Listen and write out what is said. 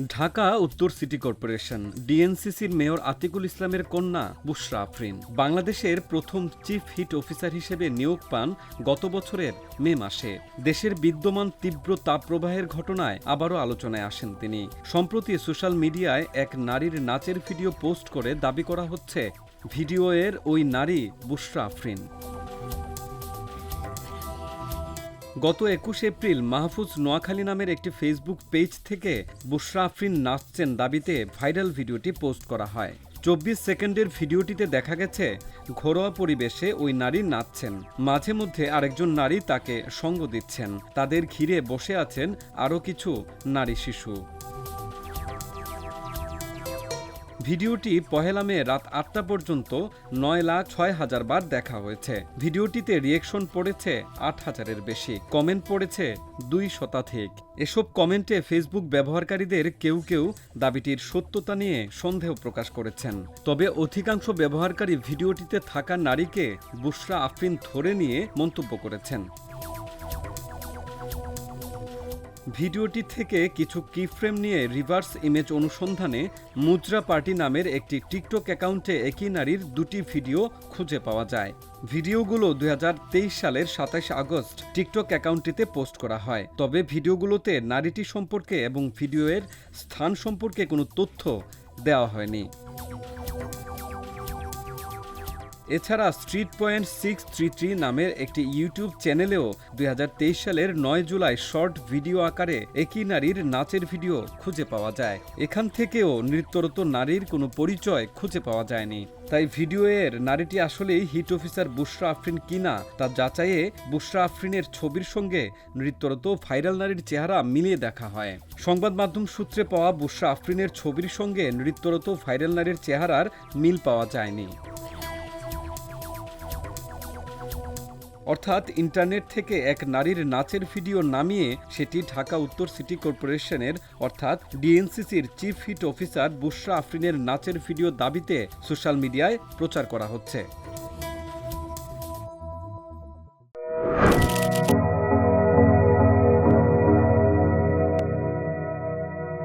ঢাকা উত্তর city corporation ডিএনসিসির mayor Atikul ইসলামের কন্যা বুশরা আফরিন বাংলাদেশের প্রথম চিফ হিট অফিসার হিসেবে নিয়োগ পান গত বছরের মে মাসে। দেশের বিদ্যমান তীব্র তাপপ্রবাহের ঘটনায় আবারও আলোচনায় আসেন তিনি। সম্প্রতি সোশ্যাল মিডিয়ায় এক নারীর নাচের ভিডিও পোস্ট করে দাবি করা হচ্ছে ভিডিওয়ের ওই নারী বুশরা আফরিন। গত ২১ এপ্রিল মাহফুজ নোয়াখালী নামের একটি ফেসবুক পেজ থেকে বুশরা আফরিন নাচছেন দাবিতে ভাইরাল ভিডিওটি পোস্ট করা হয়। ২৪ সেকেন্ডের ভিডিওটিতে দেখা গেছে ঘরোয়া পরিবেশে ওই নারী নাচছেন, মাঝে মধ্যে আরেকজন নারী তাকে সঙ্গ দিচ্ছেন। তাদের ঘিরে বসে আছেন আরও কিছু নারী শিশু। ভিডিওটি পহেলা মে রাত ৮টা পর্যন্ত ৯,৬০,০০০ বার দেখা হয়েছে। ভিডিওটিতে রিয়েকশন পড়েছে ৮,০০০-এর বেশি, কমেন্ট পড়েছে ২ শতাধিক। এসব কমেন্টে ফেসবুক ব্যবহারকারীদের কেউ কেউ দাবিটির সত্যতা নিয়ে সন্দেহ প্রকাশ করেছেন। তবে অধিকাংশ ব্যবহারকারী ভিডিওটিতে থাকা নারীকে বুশরা আফরিন ধরে নিয়ে মন্তব্য করেছেন। ভিডিওটি থেকে কিছু কিফ্রেম নিয়ে রিভার্স ইমেজ অনুসন্ধানে মুজরা পার্টি নামের একটি টিকটক অ্যাকাউন্টে একই নারীর দুটি ভিডিও খুঁজে পাওয়া যায়। ভিডিওগুলো ২০২৩ সালের ২৭ আগস্ট টিকটক অ্যাকাউন্টটিতে পোস্ট করা হয়। তবে ভিডিওগুলোতে নারীটি সম্পর্কে এবং ভিডিওর স্থান সম্পর্কে কোনো তথ্য দেওয়া হয়নি। এছাড়া স্ট্রিট পয়েন্ট 633 নামের একটি ইউটিউব চ্যানেলেও ২০২৩ সালের ৯ জুলাই শর্ট ভিডিও আকারে একই নারীর নাচের ভিডিও খুঁজে পাওয়া যায়। এখান থেকেও নৃত্যরত নারীর কোনো পরিচয় খুঁজে পাওয়া যায়নি। তাই ভিডিওয়ের নারীটি আসলেই হিট অফিসার বুশরা আফরিন কিনা তা যাচাইয়ে বুশরা আফরিনের ছবির সঙ্গে নৃত্যরত ভাইরাল নারীর চেহারা মিলিয়ে দেখা হয়। সংবাদ মাধ্যম সূত্রে পাওয়া বুশরা আফরিনের ছবির সঙ্গে নৃত্যরত ভাইরাল নারীর চেহারার মিল পাওয়া যায়নি। অর্থাৎ ইন্টারনেট থেকে এক নারীর নাচের ভিডিও নামিয়ে সেটি ঢাকা উত্তর সিটি কর্পোরেশনের অর্থাৎ ডিএনসিসির চিফ হিট অফিসার বুশরা আফরিনের নাচের ভিডিও দাবিতে সোশ্যাল মিডিয়ায় প্রচার করা হচ্ছে।